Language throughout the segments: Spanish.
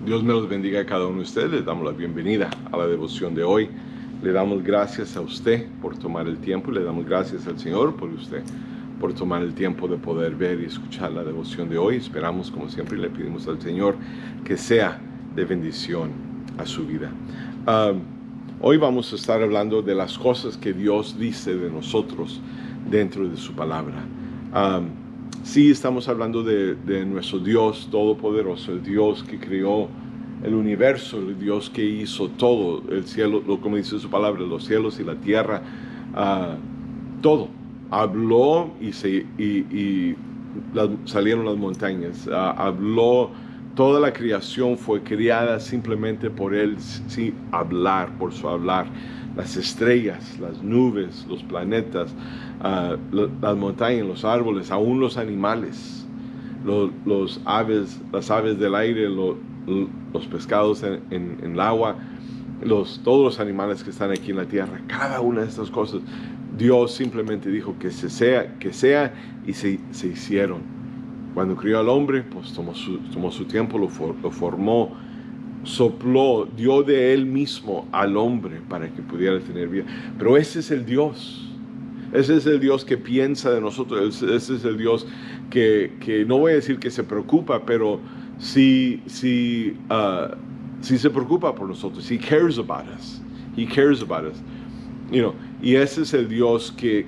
Dios me los bendiga a cada uno de ustedes. Les damos la bienvenida a la devoción de hoy. Le damos gracias a usted por tomar el tiempo. Le damos gracias al Señor por usted, por tomar el tiempo de poder ver y escuchar la devoción de hoy. Esperamos, como siempre, y le pedimos al Señor que sea de bendición a su vida. Hoy vamos a estar hablando de las cosas que Dios dice de nosotros dentro de su palabra. Sí, estamos hablando de nuestro Dios todopoderoso, el Dios que creó el universo, el Dios que hizo todo, el cielo, como dice su palabra, los cielos y la tierra, todo. Habló y salieron las montañas. Habló, toda la creación fue creada simplemente por Él, sin hablar, por su hablar. Las estrellas, las nubes, los planetas, las montañas, los árboles, aún los animales, las aves del aire, los pescados en el agua, todos los animales que están aquí en la tierra, cada una de estas cosas, Dios simplemente dijo que sea, y se hicieron. Cuando crió al hombre, pues tomó su tiempo, lo formó, sopló, dio de Él mismo al hombre para que pudiera tener vida. Pero ese es el Dios. Ese es el Dios que piensa de nosotros. Ese es el Dios que no voy a decir que se preocupa, pero sí se preocupa por nosotros. He cares about us. He cares about us. Y ese es el Dios que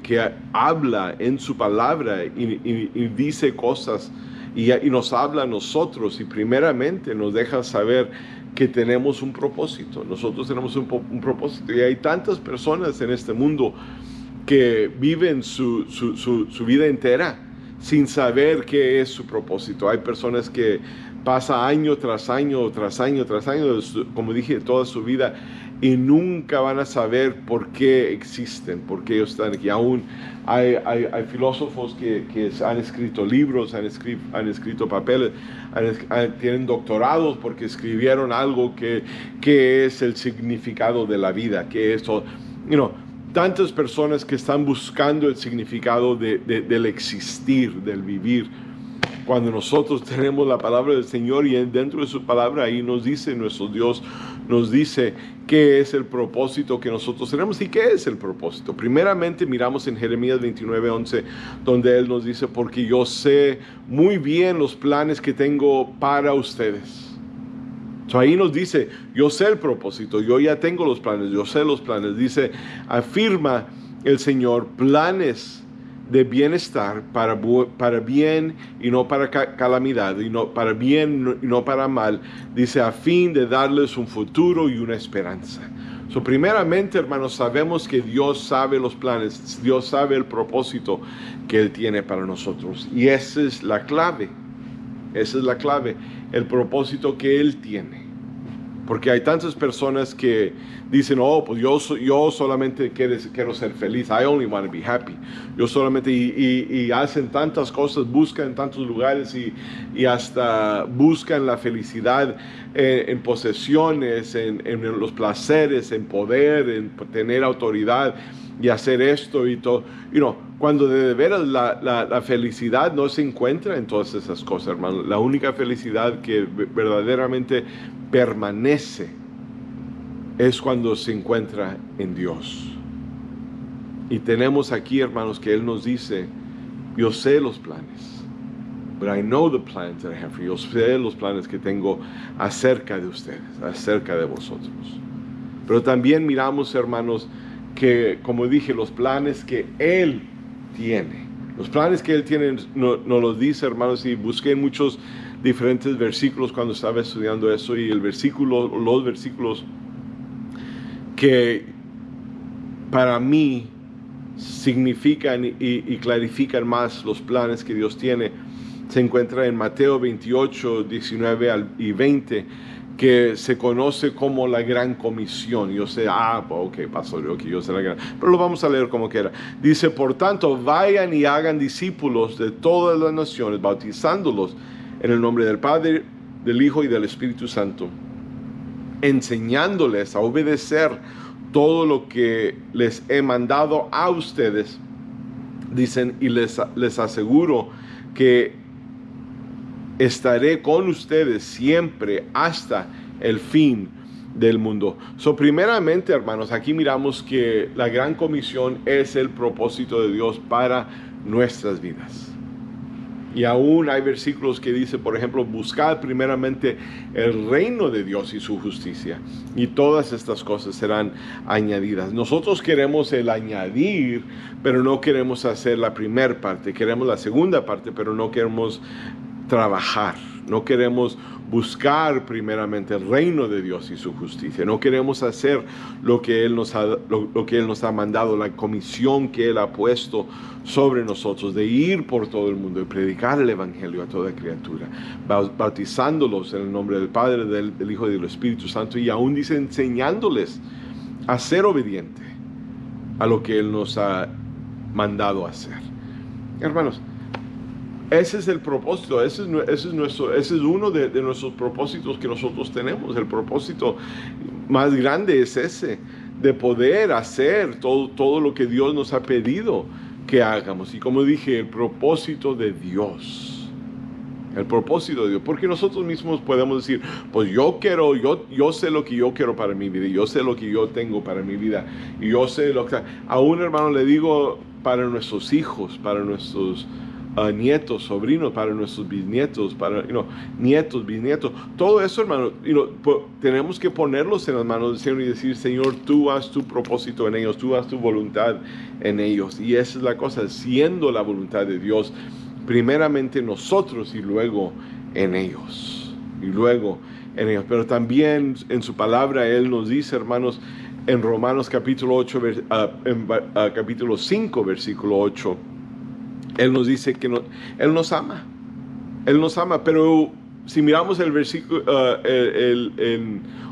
habla en su palabra y dice cosas y nos habla a nosotros, y primeramente nos deja saber que tenemos un propósito. Nosotros tenemos un propósito, y hay tantas personas en este mundo que viven su vida entera sin saber qué es su propósito. Hay personas que pasan año tras año, como dije, toda su vida, y nunca van a saber por qué existen, por qué ellos están aquí. Aún hay filósofos que han escrito libros, han escrito papeles, tienen doctorados porque escribieron algo que es el significado de la vida, que es todo. Tantas personas que están buscando el significado del existir, del vivir, cuando nosotros tenemos la palabra del Señor, y dentro de su palabra ahí nos dice, nuestro Dios nos dice qué es el propósito que nosotros tenemos. ¿Y qué es el propósito? Primeramente miramos en Jeremías 29:11, donde Él nos dice: porque yo sé muy bien los planes que tengo para ustedes. Ahí nos dice, yo sé el propósito, yo ya tengo los planes, yo sé los planes. Dice, afirma el Señor, planes de bienestar, para bien y no para calamidad, y no para bien y no para mal. Dice, a fin de darles un futuro y una esperanza. Primeramente, hermanos, sabemos que Dios sabe los planes, Dios sabe el propósito que Él tiene para nosotros. Y esa es la clave, el propósito que Él tiene. Porque hay tantas personas que dicen, pues yo solamente quiero ser feliz. I only want to be happy. Yo solamente, y hacen tantas cosas, buscan en tantos lugares y hasta buscan la felicidad en posesiones, en los placeres, en poder, en tener autoridad y hacer esto y todo. Cuando de veras la felicidad no se encuentra en todas esas cosas, hermano. La única felicidad que verdaderamente permanece es cuando se encuentra en Dios. Y tenemos aquí, hermanos, que Él nos dice, yo sé los planes, but I know the plans that I have for you. Yo sé los planes que tengo acerca de ustedes, acerca de vosotros. Pero también miramos, hermanos, que, como dije, los planes que Él tiene. Los planes que Él tiene nos los dice, hermanos, y busqué en muchos diferentes versículos cuando estaba estudiando eso, y los versículos que para mí significan y clarifican más los planes que Dios tiene, se encuentra en Mateo 28, 19 y 20, que se conoce como la Gran Comisión. Yo sé, pastor, yo sé la gran, pero lo vamos a leer como quiera. Dice, por tanto, vayan y hagan discípulos de todas las naciones, bautizándolos en el nombre del Padre, del Hijo y del Espíritu Santo, enseñándoles a obedecer todo lo que les he mandado a ustedes. Dicen, y les aseguro que estaré con ustedes siempre hasta el fin del mundo. Primeramente, hermanos, aquí miramos que la gran comisión es el propósito de Dios para nuestras vidas. Y aún hay versículos que dice, por ejemplo, buscad primeramente el reino de Dios y su justicia, y todas estas cosas serán añadidas. Nosotros queremos el añadir, pero no queremos hacer la primera parte. Queremos la segunda parte, pero no queremos trabajar. No queremos buscar primeramente el reino de Dios y su justicia. No queremos hacer lo que Él nos ha mandado, la comisión que Él ha puesto sobre nosotros, de ir por todo el mundo y predicar el evangelio a toda criatura, bautizándolos en el nombre del Padre, del Hijo y del Espíritu Santo, y aún dice enseñándoles a ser obediente a lo que Él nos ha mandado hacer. Hermanos, ese es el propósito, ese es uno de nuestros propósitos que nosotros tenemos. El propósito más grande es ese, de poder hacer todo lo que Dios nos ha pedido que hagamos. Y como dije, el propósito de Dios. El propósito de Dios. Porque nosotros mismos podemos decir, pues yo sé lo que yo quiero para mi vida, yo sé lo que yo tengo para mi vida, y yo sé lo que... Aún, hermano, le digo, para nuestros hijos, para nuestros nietos, sobrinos, para nuestros bisnietos, para nietos, bisnietos, todo eso, hermano, tenemos que ponerlos en las manos del Señor y decir, Señor, tú haz tu propósito en ellos, tú haz tu voluntad en ellos. Y esa es la cosa, siendo la voluntad de Dios, primeramente nosotros y luego en ellos. Pero también en su palabra Él nos dice, hermanos, en Romanos capítulo 5, versículo 8, Él nos dice que Él nos ama. Él nos ama, pero si miramos el versículo,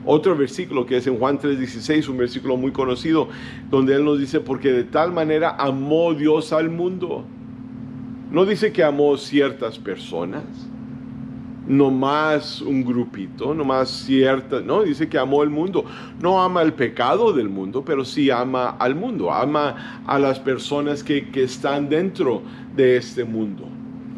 otro versículo que es en Juan 3:16, un versículo muy conocido, donde Él nos dice, porque de tal manera amó Dios al mundo. No dice que amó ciertas personas, no más un grupito, no más ciertas, no, dice que amó el mundo. No ama el pecado del mundo, pero sí ama al mundo, ama a las personas que están dentro de este mundo.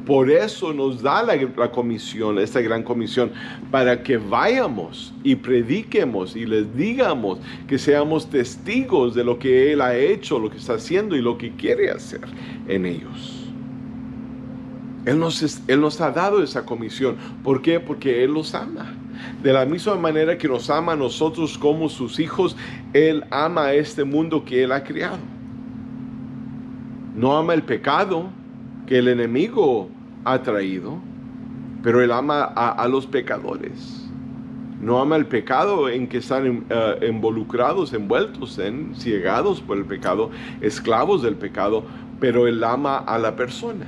Por eso nos da la comisión, esta gran comisión, para que vayamos y prediquemos y les digamos, que seamos testigos de lo que Él ha hecho, lo que está haciendo y lo que quiere hacer en ellos. Él nos ha dado esa comisión. ¿Por qué? Porque Él los ama. De la misma manera que nos ama a nosotros como sus hijos, Él ama a este mundo que Él ha creado. No ama el pecado que el enemigo ha traído, pero Él ama a los pecadores. No ama el pecado en que están involucrados, envueltos ciegados por el pecado, esclavos del pecado, pero Él ama a la persona.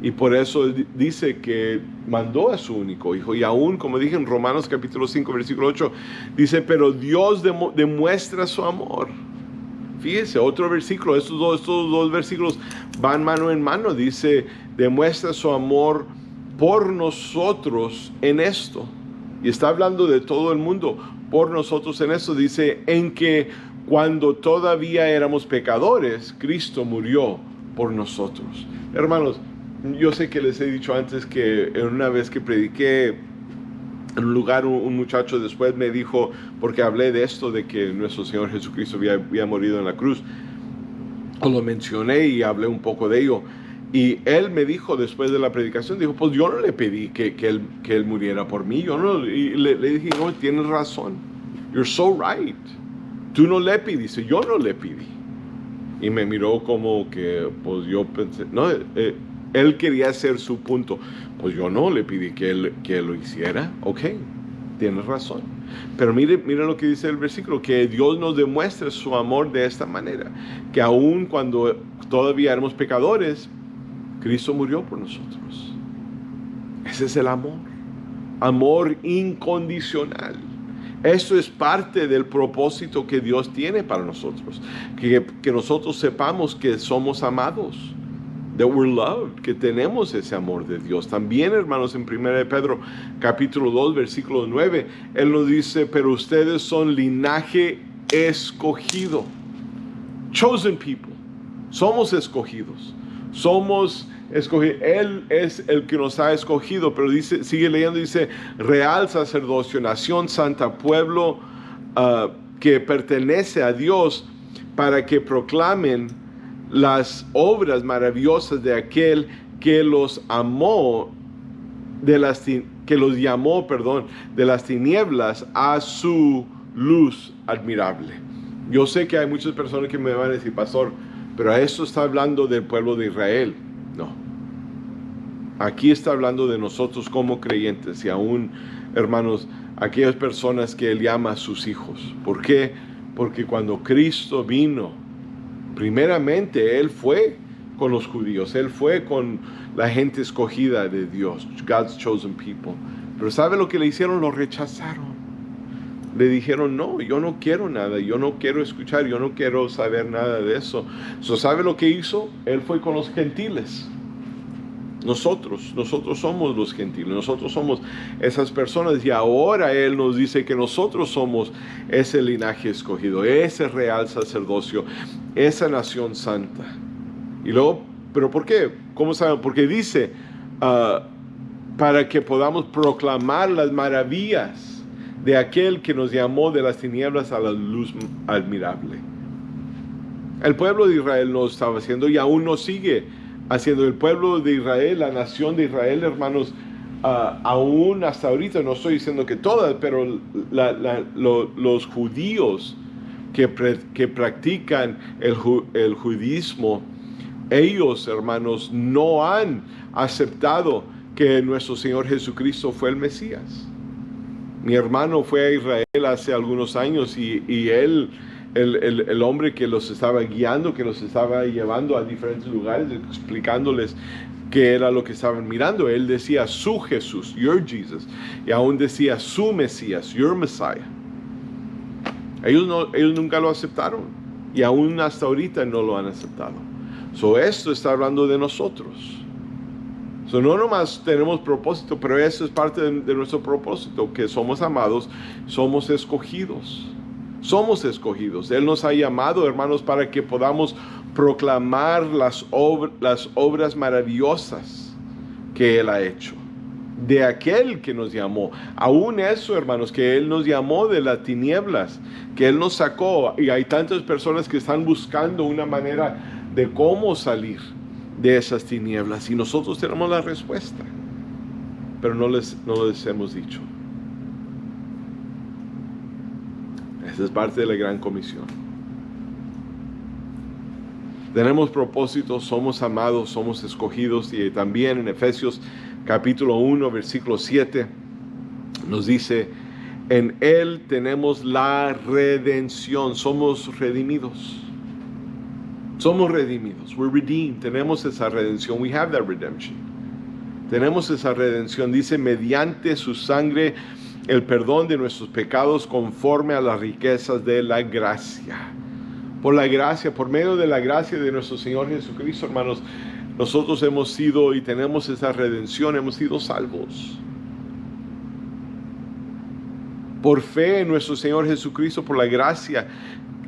Y por eso Él dice que mandó a su único Hijo. Y aún, como dije en Romanos capítulo 5, versículo 8, dice, pero Dios demuestra su amor. Fíjese, otro versículo, estos dos versículos van mano en mano. Dice, demuestra su amor por nosotros en esto. Y está hablando de todo el mundo, por nosotros en esto. Dice, en que cuando todavía éramos pecadores, Cristo murió por nosotros. Hermanos, yo sé que les he dicho antes que en una vez que prediqué en un lugar, un muchacho después me dijo, porque hablé de esto, de que nuestro Señor Jesucristo había morido en la cruz, lo mencioné y hablé un poco de ello. Y él me dijo después de la predicación, dijo, pues yo no le pedí que él muriera por mí. Y le dije, no, tienes razón. You're so right. Tú no le pediste, yo no le pedí. Y me miró como que, pues yo pensé, no, él quería hacer su punto. Pues yo no le pedí que él lo hiciera. Ok, tienes razón. Pero mire lo que dice el versículo, que Dios nos demuestra su amor de esta manera, que aun cuando todavía éramos pecadores, Cristo murió por nosotros. Ese es el amor. Amor incondicional. Eso es parte del propósito que Dios tiene para nosotros. Que nosotros sepamos que somos amados. That we're loved, que tenemos ese amor de Dios. También, hermanos, en 1 Pedro capítulo 2, versículo 9, Él nos dice, pero ustedes son linaje escogido. Chosen people. Somos escogidos. Somos escogido. Él es el que nos ha escogido, pero dice, sigue leyendo, dice, real sacerdocio, nación santa, pueblo que pertenece a Dios, para que proclamen las obras maravillosas de aquel que los amó, que los llamó, de las tinieblas a su luz admirable. Yo sé que hay muchas personas que me van a decir, pastor, pero a esto está hablando del pueblo de Israel. No. Aquí está hablando de nosotros como creyentes y aún, hermanos, aquellas personas que Él llama a sus hijos. ¿Por qué? Porque cuando Cristo vino, primeramente Él fue con los judíos, Él fue con la gente escogida de Dios, God's chosen people. Pero ¿sabe lo que le hicieron? Lo rechazaron. Le dijeron, no, yo no quiero nada, yo no quiero escuchar, yo no quiero saber nada de eso. ¿Sabe lo que hizo? Él fue con los gentiles. Nosotros somos los gentiles, nosotros somos esas personas, y ahora Él nos dice que nosotros somos ese linaje escogido, ese real sacerdocio, esa nación santa. Y luego, ¿pero por qué? ¿Cómo saben? Porque dice, para que podamos proclamar las maravillas de aquel que nos llamó de las tinieblas a la luz admirable. El pueblo de Israel lo estaba haciendo y aún no sigue haciendo. El pueblo de Israel, la nación de Israel, hermanos, aún hasta ahorita, no estoy diciendo que todas, pero los judíos que practican el judaísmo, ellos, hermanos, no han aceptado que nuestro Señor Jesucristo fue el Mesías. Mi hermano fue a Israel hace algunos años y él, el hombre que los estaba guiando, que los estaba llevando a diferentes lugares, explicándoles qué era lo que estaban mirando, él decía su Jesús, your Jesus, y aún decía su Mesías, your Messiah. Ellos nunca lo aceptaron y aún hasta ahorita no lo han aceptado. Esto está hablando de nosotros. No nomás tenemos propósito, pero eso es parte de nuestro propósito, que somos amados, somos escogidos. Somos escogidos. Él nos ha llamado, hermanos, para que podamos proclamar las obras maravillosas que Él ha hecho. De aquel que nos llamó. Aún eso, hermanos, que Él nos llamó de las tinieblas, que Él nos sacó. Y hay tantas personas que están buscando una manera de cómo salir de esas tinieblas, y nosotros tenemos la respuesta, pero no les hemos dicho. Esa es parte de la gran comisión. Tenemos propósitos, somos amados, somos escogidos, y también en Efesios capítulo 1, versículo 7, nos dice, en Él tenemos la redención, somos redimidos. Somos redimidos. We're redeemed. Tenemos esa redención. We have that redemption. Tenemos esa redención. Dice, mediante su sangre, el perdón de nuestros pecados conforme a las riquezas de la gracia. Por la gracia, por medio de la gracia de nuestro Señor Jesucristo, hermanos, nosotros hemos sido y tenemos esa redención, hemos sido salvos. Por fe en nuestro Señor Jesucristo, por la gracia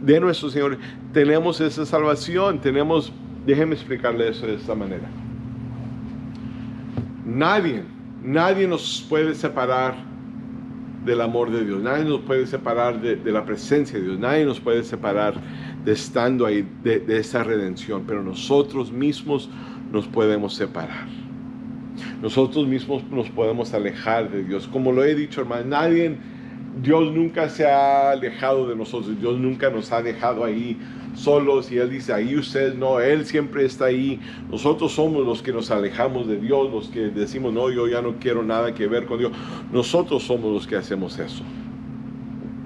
de nuestro Señor, tenemos esa salvación. Déjeme explicarle eso de esta manera. Nadie nos puede separar del amor de Dios. Nadie nos puede separar de la presencia de Dios. Nadie nos puede separar de estando ahí, de esa redención. Pero nosotros mismos nos podemos separar. Nosotros mismos nos podemos alejar de Dios. Como lo he dicho, hermano, Dios nunca se ha alejado de nosotros. Dios nunca nos ha dejado ahí solos y Él dice, ahí ustedes no. Él siempre está ahí. Nosotros somos los que nos alejamos de Dios, los que decimos, no, yo ya no quiero nada que ver con Dios. Nosotros somos los que hacemos eso.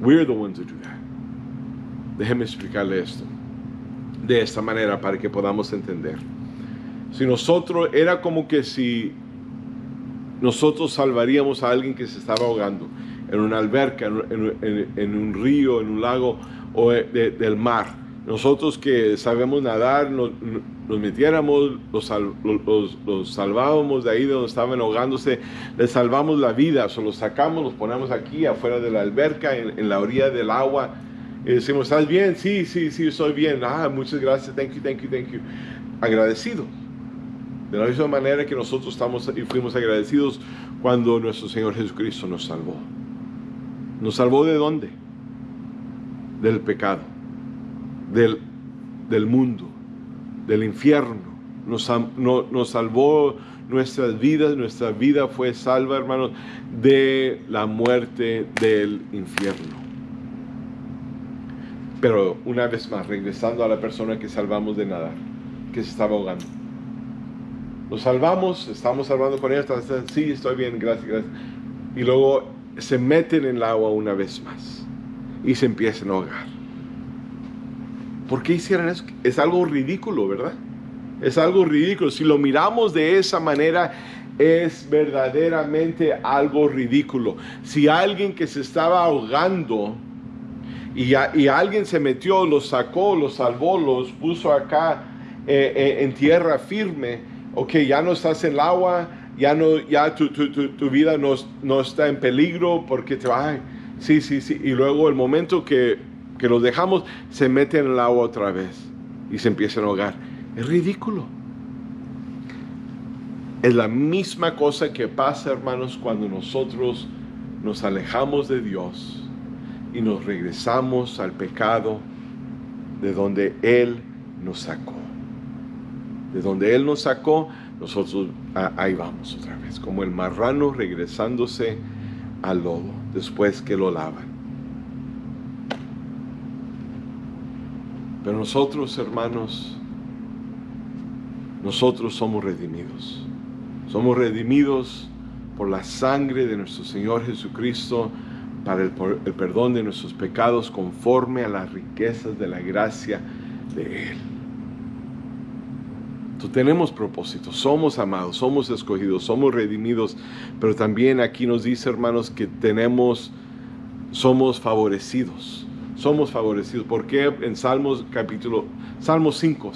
We're the ones that do that. Déjeme explicarle esto de esta manera para que podamos entender. Era como que si nosotros salvaríamos a alguien que se estaba ahogando en una alberca, en un río, en un lago o del mar. Nosotros que sabemos nadar, nos metiéramos, los salvábamos de ahí de donde estaban ahogándose, les salvamos la vida, los sacamos, los ponemos aquí afuera de la alberca, en la orilla del agua, y decimos, ¿estás bien? Sí, estoy bien. Muchas gracias, thank you. Agradecido. De la misma manera que nosotros estamos y fuimos agradecidos cuando nuestro Señor Jesucristo nos salvó. ¿Nos salvó de dónde? Del pecado, del mundo, del infierno. Nos salvó nuestras vidas. Nuestra vida fue salva, hermanos, de la muerte del infierno. Pero una vez más, regresando a la persona que salvamos de nadar, que se estaba ahogando. Nos salvamos, estamos hablando con ella, sí, estoy bien, gracias. Y luego se meten en el agua una vez más y se empiezan a ahogar. ¿Por qué hicieron eso? Es algo ridículo, ¿verdad? Es algo ridículo. Si lo miramos de esa manera, es verdaderamente algo ridículo. Si alguien que se estaba ahogando y alguien se metió, los sacó, los salvó, los puso acá en tierra firme, ok, ya no estás en el agua, ya tu vida no está en peligro porque te va, sí, y luego el momento que los dejamos, se meten en el agua otra vez y se empiezan a ahogar. Es ridículo. Es la misma cosa que pasa, hermanos, cuando nosotros nos alejamos de Dios y nos regresamos al pecado de donde Él nos sacó. De donde Él nos sacó, nosotros ahí vamos otra vez, como el marrano regresándose al lodo después que lo lavan. Pero nosotros, hermanos, nosotros somos redimidos. Somos redimidos por la sangre de nuestro Señor Jesucristo para el perdón de nuestros pecados conforme a las riquezas de la gracia de Él. Entonces, tenemos propósitos, somos amados, somos escogidos, somos redimidos, pero también aquí nos dice, hermanos, que somos favorecidos. Somos favorecidos. ¿Por qué? En Salmo 5,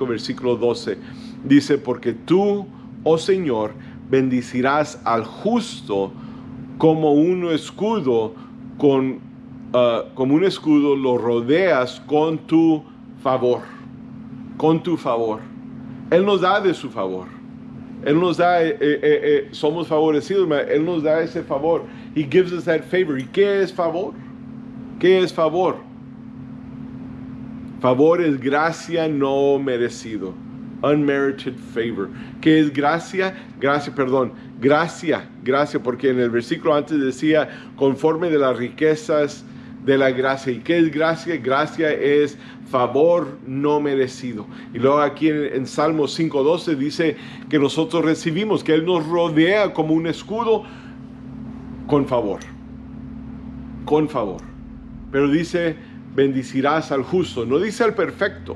versículo 12, dice, porque tú, oh Señor, bendecirás al justo como un escudo, como un escudo lo rodeas con tu favor. Con tu favor. Él nos da de su favor. Él nos da, somos favorecidos, Él nos da ese favor. He gives us that favor. ¿Y qué es favor? ¿Qué es favor? Favor es gracia no merecido. Unmerited favor. ¿Qué es gracia? Gracia, porque en el versículo antes decía, conforme de las riquezas de la gracia. ¿Y qué es gracia? Gracia es favor no merecido. Y luego aquí en Salmo 5:12 dice que nosotros recibimos, que Él nos rodea como un escudo con favor. Con favor. Pero dice, bendecirás al justo. No dice al perfecto.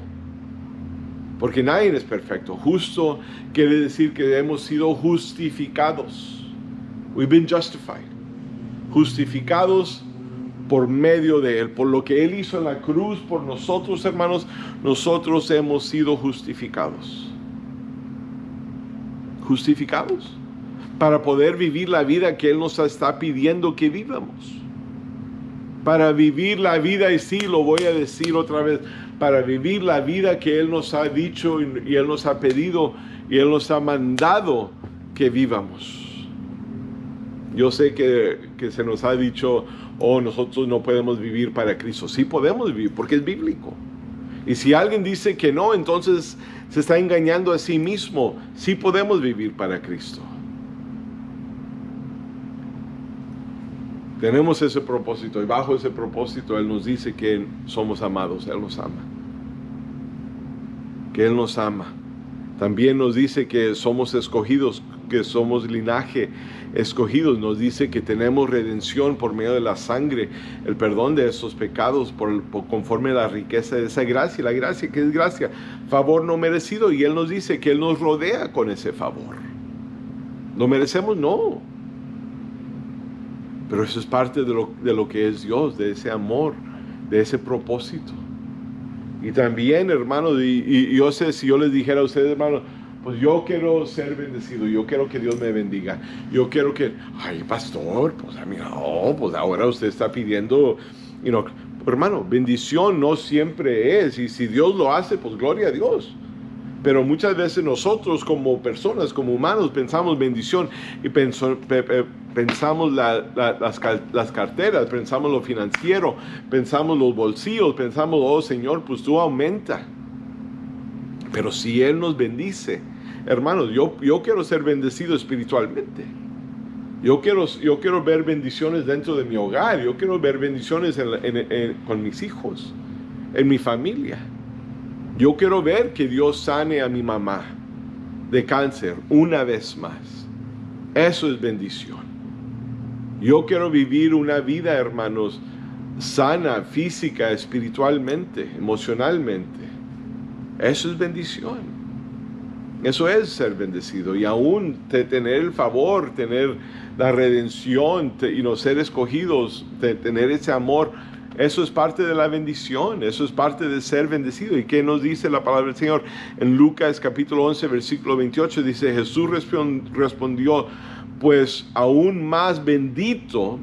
Porque nadie es perfecto. Justo quiere decir que hemos sido justificados. We've been justified. Justificados por medio de Él. Por lo que Él hizo en la cruz por nosotros, hermanos, nosotros hemos sido justificados. Justificados. Para poder vivir la vida que Él nos está pidiendo que vivamos. Para vivir la vida, y sí, lo voy a decir otra vez, para vivir la vida que Él nos ha dicho y Él nos ha pedido y Él nos ha mandado que vivamos. Yo sé que se nos ha dicho, nosotros no podemos vivir para Cristo. Sí podemos vivir porque es bíblico. Y si alguien dice que no, entonces se está engañando a sí mismo. Sí podemos vivir para Cristo. Tenemos ese propósito y bajo ese propósito Él nos dice que somos amados, Él nos ama. Que Él nos ama. También nos dice que somos escogidos, que somos linaje escogidos. Nos dice que tenemos redención por medio de la sangre, el perdón de esos pecados conforme a la riqueza de esa gracia. La gracia, que es gracia, favor no merecido. Y Él nos dice que Él nos rodea con ese favor. ¿Lo merecemos? No. Pero eso es parte de lo que es Dios, de ese amor, de ese propósito. Y también, hermanos, y yo sé, si yo les dijera a ustedes, hermanos, pues yo quiero ser bendecido, yo quiero que Dios me bendiga, yo quiero que, ay, pastor, pues a mí no, pues ahora usted está pidiendo, hermano, bendición no siempre es, y si Dios lo hace, pues gloria a Dios. Pero muchas veces nosotros como personas, como humanos, pensamos bendición y pensamos las carteras, pensamos lo financiero, pensamos los bolsillos, pensamos, oh Señor, pues tú aumenta. Pero si Él nos bendice, hermanos, yo quiero ser bendecido espiritualmente. Yo quiero ver bendiciones dentro de mi hogar. Yo quiero ver bendiciones con mis hijos, en mi familia. Yo quiero ver que Dios sane a mi mamá de cáncer una vez más. Eso es bendición. Yo quiero vivir una vida, hermanos, sana, física, espiritualmente, emocionalmente. Eso es bendición. Eso es ser bendecido. Y aún tener el favor, tener la redención y no ser escogidos, tener ese amor, eso es parte de la bendición. Eso es parte de ser bendecido. ¿Y qué nos dice la palabra del Señor? En Lucas capítulo 11, versículo 28 dice, Jesús respondió, pues aún más bendecido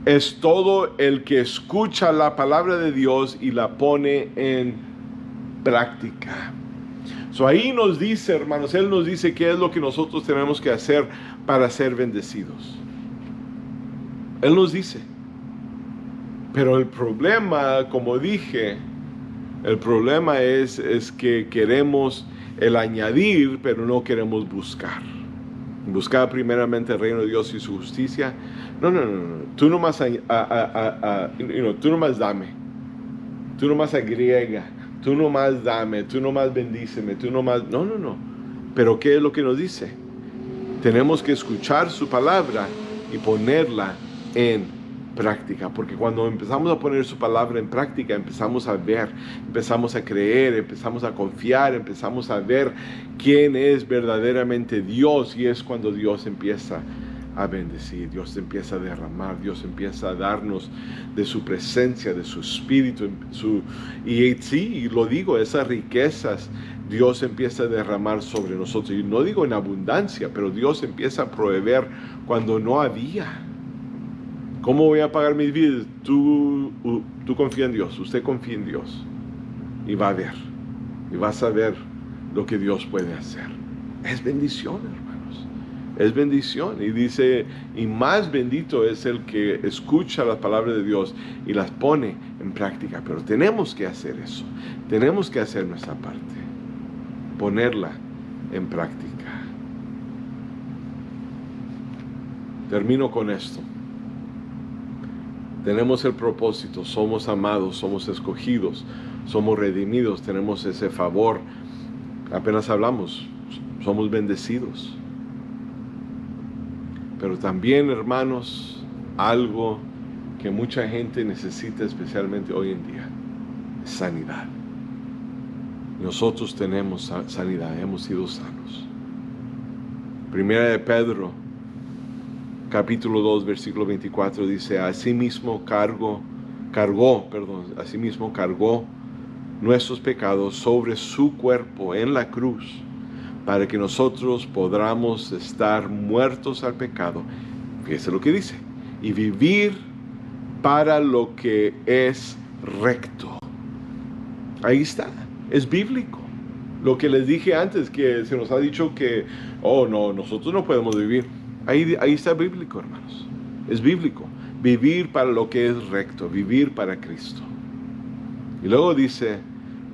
es todo el que escucha la palabra de Dios y la pone en práctica. Ahí nos dice, hermanos, Él nos dice qué es lo que nosotros tenemos que hacer para ser bendecidos. Él nos dice. Pero el problema, como dije, el problema es que queremos el añadir, pero no queremos buscar. Buscar primeramente el reino de Dios y su justicia. No. Tú nomás, tú nomás dame. Tú nomás agrega. Tú nomás dame, tú nomás bendíceme, tú nomás... No. Pero ¿qué es lo que nos dice? Tenemos que escuchar su palabra y ponerla en práctica. Porque cuando empezamos a poner su palabra en práctica, empezamos a ver, empezamos a creer, empezamos a confiar, empezamos a ver quién es verdaderamente Dios. Y es cuando Dios empieza a bendecir, Dios empieza a derramar, Dios empieza a darnos de su presencia, de su espíritu, y sí, lo digo, esas riquezas Dios empieza a derramar sobre nosotros, y no digo en abundancia, pero Dios empieza a proveer cuando no había. ¿Cómo voy a pagar mis vidas? Tú confía en Dios, usted confía en Dios, y va a ver, y vas a ver lo que Dios puede hacer. Es bendición, hermano. Es bendición. Y dice, y más bendito es el que escucha las palabras de Dios y las pone en práctica. Pero tenemos que hacer eso. Tenemos que hacer nuestra parte. Ponerla en práctica. Termino con esto. Tenemos el propósito. Somos amados, somos escogidos, somos redimidos, tenemos ese favor. Apenas hablamos, somos bendecidos. Pero también, hermanos, algo que mucha gente necesita, especialmente hoy en día, es sanidad. Nosotros tenemos sanidad, hemos sido sanos. Primera de Pedro, capítulo 2, versículo 24, dice, asimismo cargó nuestros pecados sobre su cuerpo en la cruz, para que nosotros podamos estar muertos al pecado. Fíjese lo que dice. Y vivir para lo que es recto. Ahí está. Es bíblico. Lo que les dije antes, que se nos ha dicho que, no, nosotros no podemos vivir. Ahí está bíblico, hermanos. Es bíblico. Vivir para lo que es recto. Vivir para Cristo. Y luego dice,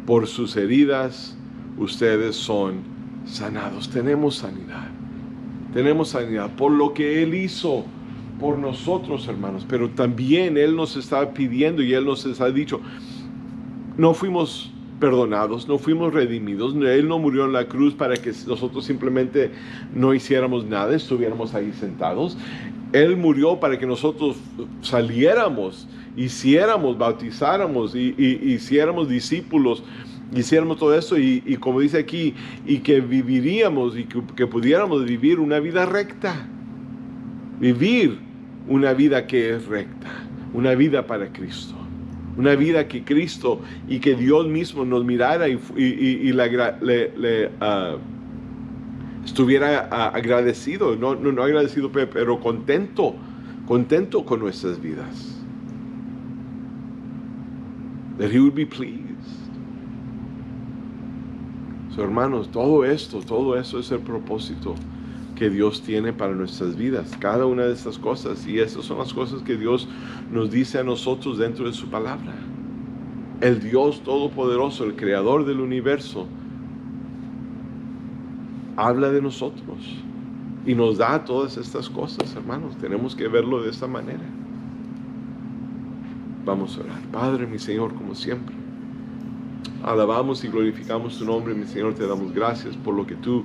por sus heridas ustedes son sanados. Tenemos sanidad por lo que Él hizo por nosotros, hermanos. Pero también Él nos está pidiendo y Él nos ha dicho, no fuimos perdonados, no fuimos redimidos. Él no murió en la cruz para que nosotros simplemente no hiciéramos nada, estuviéramos ahí sentados. Él murió para que nosotros saliéramos, hiciéramos, bautizáramos y hiciéramos discípulos, hiciéramos todo eso y como dice aquí, y que viviríamos y que pudiéramos vivir una vida recta. Vivir una vida que es recta, una vida para Cristo. Una vida que Cristo y que Dios mismo nos mirara y estuviera agradecido, no agradecido, pero contento con nuestras vidas. That He would be pleased. Hermanos, todo eso es el propósito que Dios tiene para nuestras vidas, cada una de estas cosas, y esas son las cosas que Dios nos dice a nosotros dentro de su palabra. El Dios Todopoderoso, el Creador del universo, habla de nosotros y nos da todas estas cosas, hermanos. Tenemos que verlo de esta manera. Vamos a orar. Padre, mi Señor, como siempre, alabamos y glorificamos tu nombre, mi Señor. Te damos gracias por lo que tú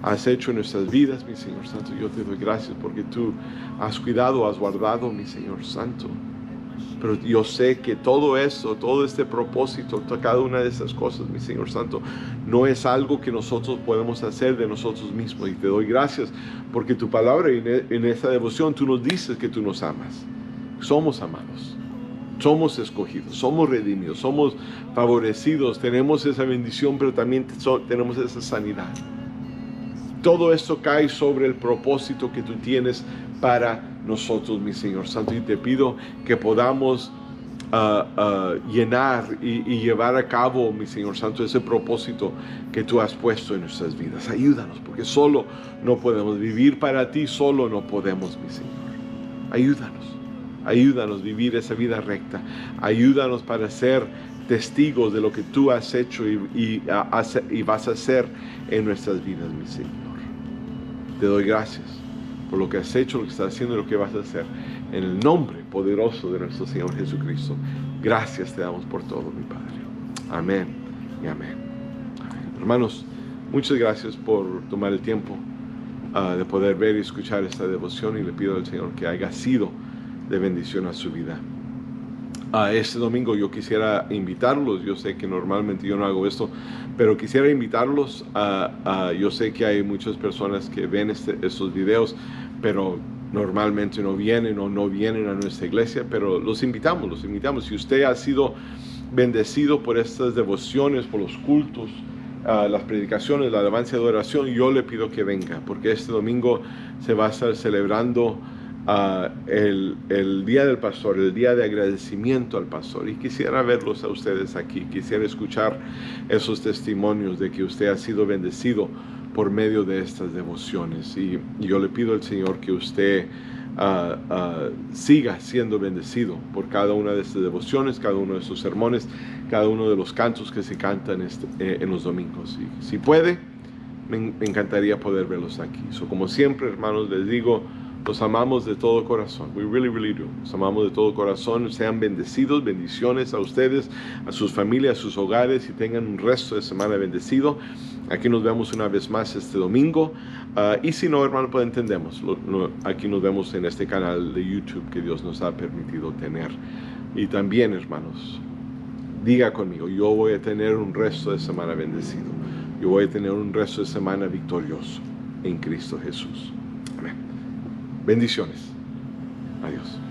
has hecho en nuestras vidas, mi Señor Santo. Yo te doy gracias porque tú has cuidado, has guardado, mi Señor Santo. Pero yo sé que todo eso, todo este propósito, cada una de esas cosas, mi Señor Santo, no es algo que nosotros podemos hacer de nosotros mismos. Y te doy gracias porque tu palabra en esta devoción tú nos dices que tú nos amas. Somos amados, somos escogidos, somos redimidos, somos favorecidos, tenemos esa bendición, pero también tenemos esa sanidad. Todo esto cae sobre el propósito que tú tienes para nosotros, mi Señor Santo, y te pido que podamos llenar y llevar a cabo, mi Señor Santo, ese propósito que tú has puesto en nuestras vidas. Ayúdanos, porque solo no podemos vivir para ti, solo no podemos, mi Señor. Ayúdanos a vivir esa vida recta. Ayúdanos para ser testigos de lo que tú has hecho y vas a hacer en nuestras vidas, mi Señor. Te doy gracias por lo que has hecho, lo que estás haciendo y lo que vas a hacer. En el nombre poderoso de nuestro Señor Jesucristo. Gracias te damos por todo, mi Padre. Amén y amén. Hermanos, muchas gracias por tomar el tiempo de poder ver y escuchar esta devoción, y le pido al Señor que haya sido de bendición a su vida. Este domingo yo quisiera invitarlos, yo sé que normalmente yo no hago esto, pero quisiera invitarlos yo sé que hay muchas personas que ven estos videos, pero normalmente no vienen o no vienen a nuestra iglesia, pero los invitamos. Si usted ha sido bendecido por estas devociones, por los cultos, las predicaciones, la alabanza y adoración, yo le pido que venga, porque este domingo se va a estar celebrando el Día del Pastor, el día de agradecimiento al pastor, y quisiera verlos a ustedes aquí, quisiera escuchar esos testimonios de que usted ha sido bendecido por medio de estas devociones, y yo le pido al Señor que usted siga siendo bendecido por cada una de estas devociones, cada uno de estos sermones, cada uno de los cantos que se cantan en los domingos. Y si puede, me encantaría poder verlos aquí. Como siempre, hermanos, les digo, los amamos de todo corazón. We really, really do. Los amamos de todo corazón. Sean bendecidos. Bendiciones a ustedes, a sus familias, a sus hogares, y tengan un resto de semana bendecido. Aquí nos vemos una vez más este domingo. Y si no, hermano, pues entendemos. Aquí nos vemos en este canal de YouTube que Dios nos ha permitido tener. Y también, hermanos, diga conmigo, yo voy a tener un resto de semana bendecido. Yo voy a tener un resto de semana victorioso en Cristo Jesús. Amén. Bendiciones. Adiós.